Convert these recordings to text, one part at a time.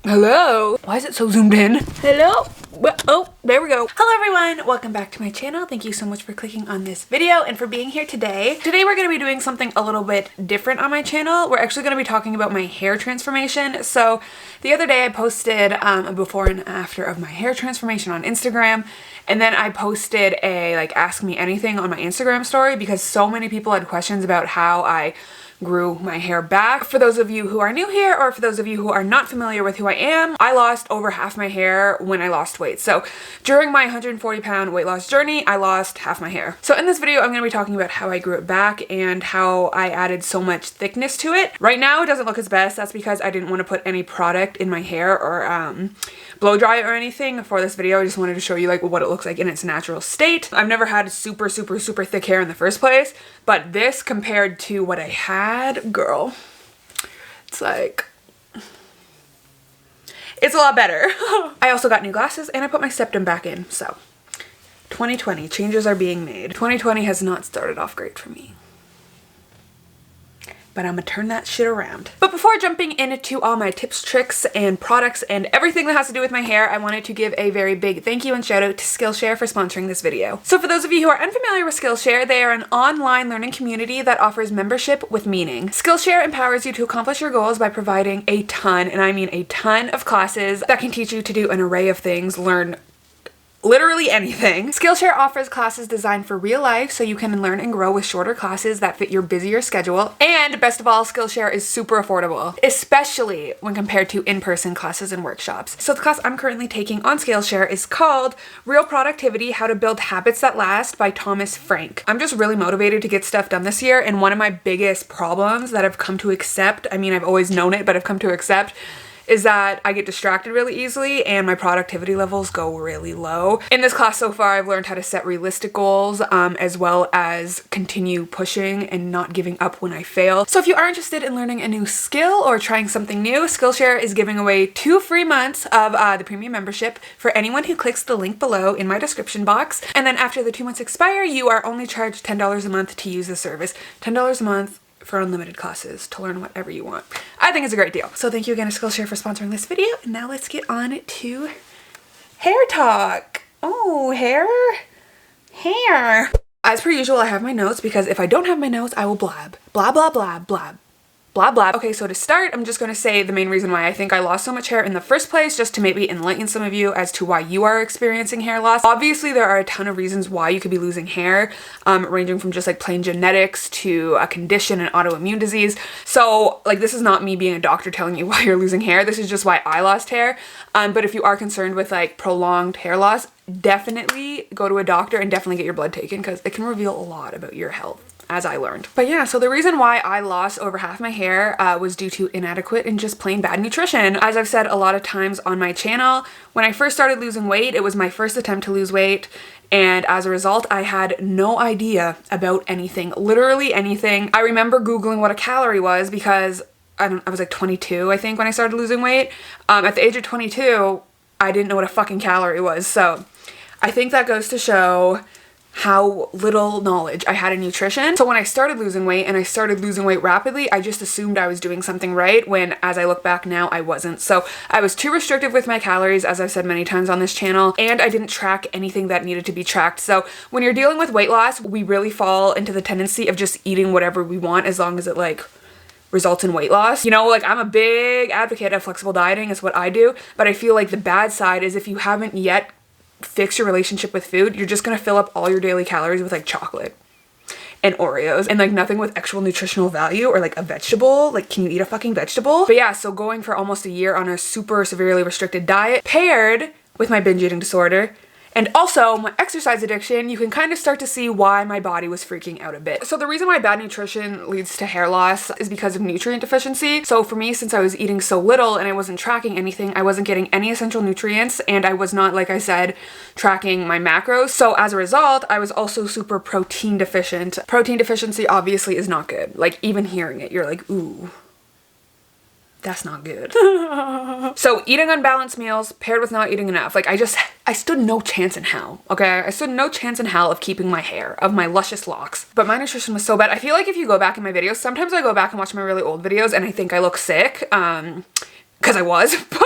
Hello? Why is it so zoomed in? Hello? Oh, there we go. Hello everyone, welcome back to my channel. Thank you so much for clicking on this video and for being here today. Today we're going to be doing something a little bit different on my channel. We're actually going to be talking about my hair transformation. So the other day I posted a before and after of my hair transformation on Instagram, and then I posted a ask me anything on my Instagram story because so many people had questions about how I grew my hair back. For those of you who are new here, or for those of you who are not familiar with who I am, I lost over half my hair when I lost weight. So during my 140-pound weight loss journey, I lost half my hair. So in this video, I'm going to be talking about how I grew it back and how I added so much thickness to it. Right now, it doesn't look its best. That's because I didn't want to put any product in my hair or blow dry it or anything for this video. I just wanted to show you what it looks like in its natural state. I've never had super thick hair in the first place, but this compared to what I had, girl, it's a lot better. I also got new glasses and I put my septum back in. So 2020, changes are being made. 2020 has not started off great for me, but I'm gonna turn that shit around. But before jumping into all my tips, tricks, and products and everything that has to do with my hair, I wanted to give a very big thank you and shout out to Skillshare for sponsoring this video. So for those of you who are unfamiliar with Skillshare, they are an online learning community that offers membership with meaning. Skillshare empowers you to accomplish your goals by providing a ton, and I mean a ton, of classes that can teach you to do an array of things, learn literally anything. Skillshare offers classes designed for real life so you can learn and grow with shorter classes that fit your busier schedule. And best of all, Skillshare is super affordable, especially when compared to in-person classes and workshops. So the class I'm currently taking on Skillshare is called Real Productivity: How to Build Habits That Last by Thomas Frank. I'm just really motivated to get stuff done this year, and one of my biggest problems that I've come to accept, I mean I've always known it, but I've come to accept, is that I get distracted really easily and my productivity levels go really low. In this class so far, I've learned how to set realistic goals, as well as continue pushing and not giving up when I fail. So if you are interested in learning a new skill or trying something new, Skillshare is giving away 2 free months of the premium membership for anyone who clicks the link below in my description box. And then after the 2 months expire, you are only charged $10 a month to use the service. $10 a month for unlimited classes to learn whatever you want. I think it's a great deal. So thank you again to Skillshare for sponsoring this video. And now let's get on to hair talk. Oh, hair. As per usual, I have my notes because if I don't have my notes, I will blab. Blah, blah, blah, blab. Blah, blah. Okay, so to start, I'm just going to say the main reason why I think I lost so much hair in the first place, just to maybe enlighten some of you as to why you are experiencing hair loss. Obviously, there are a ton of reasons why you could be losing hair, ranging from just plain genetics to a condition, an autoimmune disease. So this is not me being a doctor telling you why you're losing hair. This is just why I lost hair. But if you are concerned with prolonged hair loss, definitely go to a doctor and definitely get your blood taken because it can reveal a lot about your health, as I learned. But yeah, so the reason why I lost over half my hair was due to inadequate and just plain bad nutrition. As I've said a lot of times on my channel, when I first started losing weight, it was my first attempt to lose weight. And as a result, I had no idea about anything, literally anything. I remember Googling what a calorie was because I was 22, I think, when I started losing weight. At the age of 22, I didn't know what a fucking calorie was. So I think that goes to show how little knowledge I had in nutrition. So when I started losing weight and I started losing weight rapidly, I just assumed I was doing something right when, as I look back now, I wasn't. So I was too restrictive with my calories, as I've said many times on this channel, and I didn't track anything that needed to be tracked. So when you're dealing with weight loss, we really fall into the tendency of just eating whatever we want as long as it results in weight loss. You know, I'm a big advocate of flexible dieting, is what I do, but I feel the bad side is if you haven't yet fix your relationship with food, you're just gonna fill up all your daily calories with chocolate and Oreos and nothing with actual nutritional value or a vegetable. Can you eat a fucking vegetable? But yeah, so going for almost a year on a super severely restricted diet paired with my binge eating disorder and also my exercise addiction, you can kind of start to see why my body was freaking out a bit. So the reason why bad nutrition leads to hair loss is because of nutrient deficiency. So for me, since I was eating so little and I wasn't tracking anything, I wasn't getting any essential nutrients and I was not, like I said, tracking my macros. So as a result, I was also super protein deficient. Protein deficiency obviously is not good. Even hearing it, you're ooh, that's not good. So eating unbalanced meals paired with not eating enough, I stood no chance in hell, okay? I stood no chance in hell of keeping my hair, of my luscious locks. But my nutrition was so bad. I feel if you go back in my videos, sometimes I go back and watch my really old videos and I think I look sick, because I was, but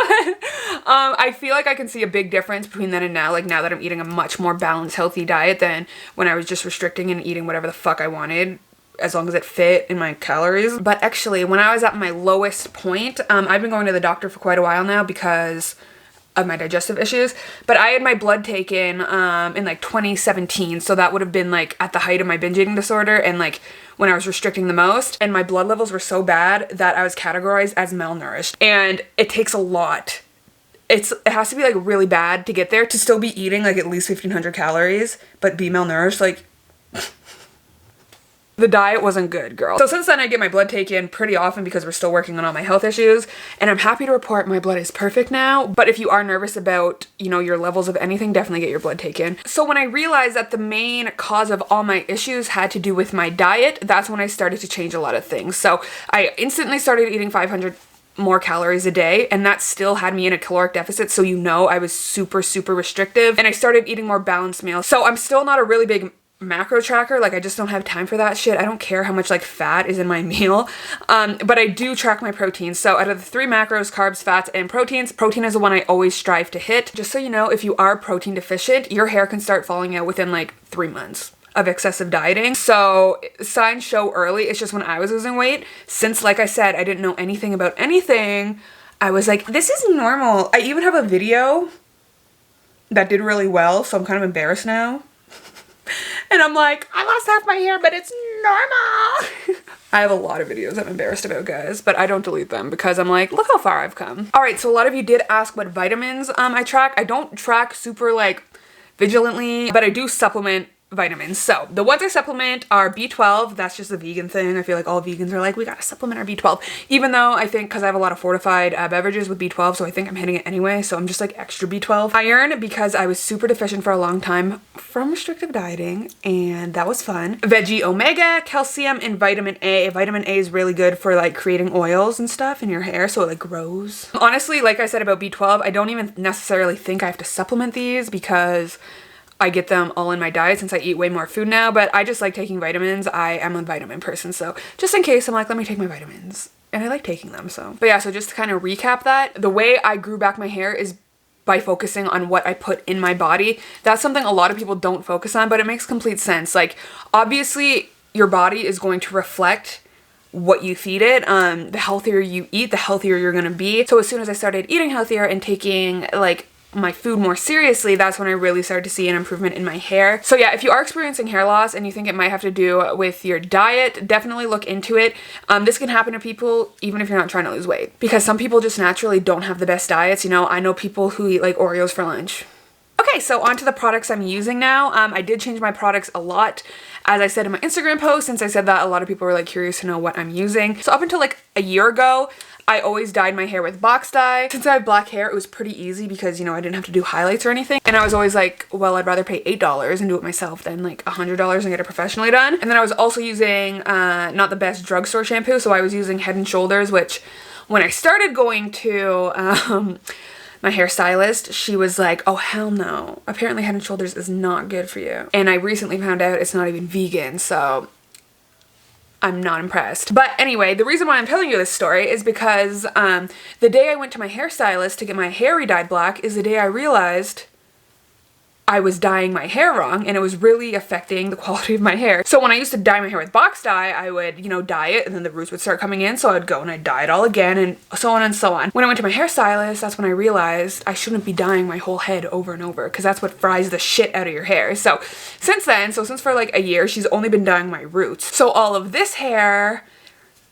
I feel like I can see a big difference between then and now, like now that I'm eating a much more balanced, healthy diet than when I was just restricting and eating whatever the fuck I wanted, as long as it fit in my calories. But actually, when I was at my lowest point, I've been going to the doctor for quite a while now because of my digestive issues, but I had my blood taken in like 2017, so that would have been like at the height of my binge eating disorder and like when I was restricting the most, and my blood levels were so bad that I was categorized as malnourished, and it takes a lot. It has to be like really bad to get there, to still be eating like at least 1,500 calories but be malnourished. Like, the diet wasn't good, girl. So since then I get my blood taken pretty often because we're still working on all my health issues, and I'm happy to report my blood is perfect now. But if you are nervous about, you know, your levels of anything, definitely get your blood taken. So when I realized that the main cause of all my issues had to do with my diet, that's when I started to change a lot of things. So I instantly started eating 500 more calories a day, and that still had me in a caloric deficit, so you know I was super restrictive, and I started eating more balanced meals. So I'm still not a really big macro tracker, like I just don't have time for that shit. I don't care how much like fat is in my meal, but I do track my proteins. So out of the 3 macros, carbs, fats, and proteins, protein is the one I always strive to hit. Just so you know, if you are protein deficient, your hair can start falling out within like 3 months of excessive dieting. So signs show early. It's just when I was losing weight, since like I said, I didn't know anything about anything, I was like, this is normal. I even have a video that did really well, so I'm kind of embarrassed now. And I'm like, I lost half my hair, but it's normal. I have a lot of videos I'm embarrassed about, guys, but I don't delete them because I'm like, look how far I've come. All right, so a lot of you did ask what vitamins I track. I don't track super like vigilantly, but I do supplement vitamins. So the ones I supplement are B12. That's just a vegan thing. I feel like all vegans are like, we gotta supplement our B12, even though I think because I have a lot of fortified beverages with B12, so I think I'm hitting it anyway, so I'm just like extra B12. Iron, because I was super deficient for a long time from restrictive dieting, and that was fun. Veggie omega, calcium, and vitamin A. Vitamin A is really good for like creating oils and stuff in your hair, so it like grows. Honestly, like I said about B12, I don't even necessarily think I have to supplement these because I get them all in my diet since I eat way more food now, but I just like taking vitamins. I am a vitamin person, so just in case, I'm like, let me take my vitamins. And I like taking them, so. But yeah, so just to kind of recap that, the way I grew back my hair is by focusing on what I put in my body. That's something a lot of people don't focus on, but it makes complete sense. Like, obviously, your body is going to reflect what you feed it. The healthier you eat, the healthier you're gonna be. So as soon as I started eating healthier and taking, like, my food more seriously, that's when I really started to see an improvement in my hair. So yeah, if you are experiencing hair loss and you think it might have to do with your diet, definitely look into it. This can happen to people even if you're not trying to lose weight, because some people just naturally don't have the best diets. You know, I know people who eat like Oreos for lunch. Okay, so on to the products I'm using now. I did change my products a lot, as I said in my Instagram post. Since I said that, a lot of people were like curious to know what I'm using. So up until like a year ago, I always dyed my hair with box dye. Since I have black hair, it was pretty easy because, you know, I didn't have to do highlights or anything. And I was always like, well, I'd rather pay $8 and do it myself than like $100 and get it professionally done. And then I was also using not the best drugstore shampoo, so I was using Head & Shoulders, which when I started going to my hairstylist, she was like, oh hell no, apparently Head & Shoulders is not good for you. And I recently found out it's not even vegan, so I'm not impressed. But anyway, the reason why I'm telling you this story is because the day I went to my hairstylist to get my hair re-dyed black is the day I realized I was dyeing my hair wrong, and it was really affecting the quality of my hair. So when I used to dye my hair with box dye, I would, you know, dye it and then the roots would start coming in, so I'd go and I'd dye it all again, and so on and so on. When I went to my hairstylist, that's when I realized I shouldn't be dyeing my whole head over and over, because that's what fries the shit out of your hair. So since then, since for like a year, she's only been dyeing my roots. So all of this hair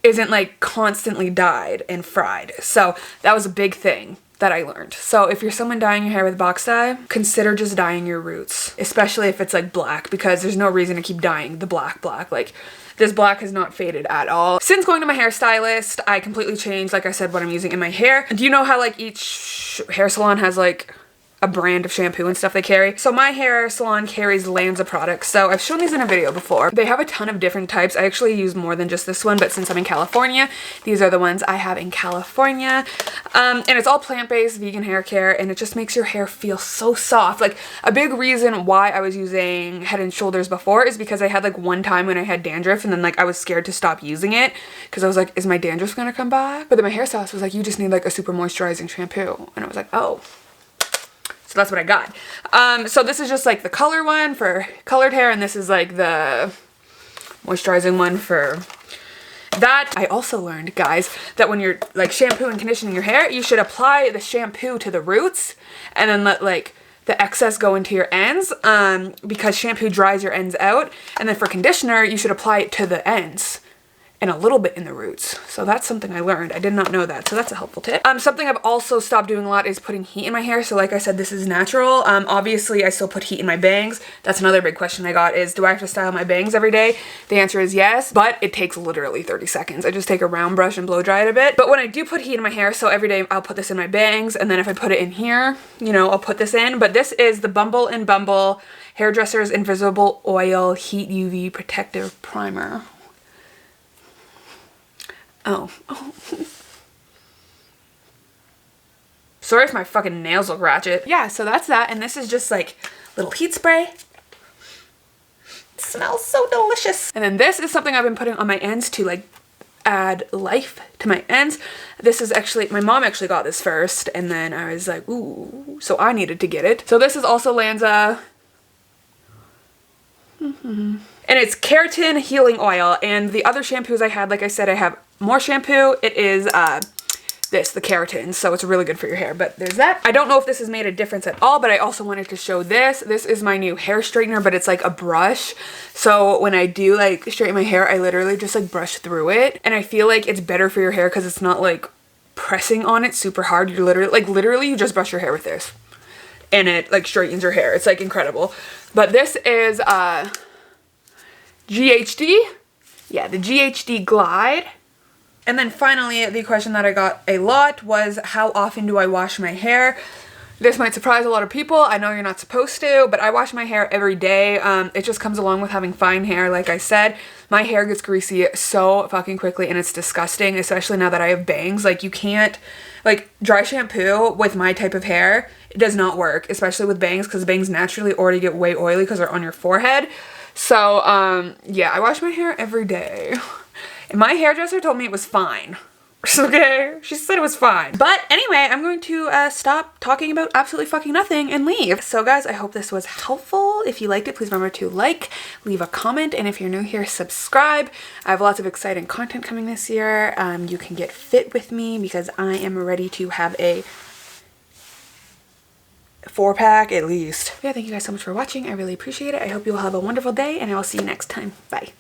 isn't like constantly dyed and fried. So that was a big thing that I learned. So if you're someone dyeing your hair with box dye, consider just dyeing your roots, especially if it's like black, because there's no reason to keep dyeing the black. Like, this black has not faded at all. Since going to my hairstylist, I completely changed, like I said, what I'm using in my hair. Do you know how like each hair salon has like a brand of shampoo and stuff they carry. So my hair salon carries Lanza products. So I've shown these in a video before. They have a ton of different types. I actually use more than just this one, but since I'm in California, these are the ones I have in California. And it's all plant-based vegan hair care, and it just makes your hair feel so soft. Like, a big reason why I was using Head and Shoulders before is because I had like one time when I had dandruff, and then like I was scared to stop using it because I was like, is my dandruff gonna come back? But then my hairstylist was like, you just need like a super moisturizing shampoo. And I was like, oh. So that's what I got. So this is just like the color one for colored hair, and this is like the moisturizing one for that. I also learned, guys, that when you're like shampoo and conditioning your hair, you should apply the shampoo to the roots and then let like the excess go into your ends, because shampoo dries your ends out. And then for conditioner, you should apply it to the ends and a little bit in the roots. So that's something I learned. I did not know that, so that's a helpful tip. Something I've also stopped doing a lot is putting heat in my hair. So like I said, this is natural. Obviously I still put heat in my bangs. That's another big question I got is, do I have to style my bangs every day? The answer is yes, but it takes literally 30 seconds. I just take a round brush and blow dry it a bit. But when I do put heat in my hair, so every day I'll put this in my bangs, and then if I put it in here, you know, I'll put this in. But this is the Bumble and Bumble Hairdresser's Invisible Oil Heat UV Protective Primer. Oh. Sorry if my fucking nails look ratchet. Yeah, so that's that. And this is just like little heat spray. It smells so delicious. And then this is something I've been putting on my ends to like add life to my ends. This is actually, my mom actually got this first, and then I was like, ooh, so I needed to get it. So this is also Lanza. And it's keratin healing oil. And the other shampoos I had, like I said, I have more shampoo. It is the keratin, so it's really good for your hair. But there's that. I don't know if this has made a difference at all, but I also wanted to show this. This is my new hair straightener, but it's like a brush. So when I do like straighten my hair, I literally just like brush through it, and I feel like it's better for your hair because it's not like pressing on it super hard. You're literally you just brush your hair with this, and it like straightens your hair. It's like incredible. But this is GHD. Yeah, the GHD Glide. And then finally, the question that I got a lot was, how often do I wash my hair? This might surprise a lot of people. I know you're not supposed to, but I wash my hair every day. It just comes along with having fine hair. Like I said, my hair gets greasy so fucking quickly, and it's disgusting, especially now that I have bangs. Like, you can't, like, dry shampoo with my type of hair, it does not work, especially with bangs, because bangs naturally already get way oily because they're on your forehead. So, yeah, I wash my hair every day. And my hairdresser told me it was fine. Okay? She said it was fine. But anyway, I'm going to stop talking about absolutely fucking nothing and leave. So guys, I hope this was helpful. If you liked it, please remember to like, leave a comment, and if you're new here, subscribe. I have lots of exciting content coming this year. You can get fit with me because I am ready to have a 4-pack at least. Yeah, thank you guys so much for watching. I really appreciate it. I hope you will have a wonderful day, and I will see you next time. Bye.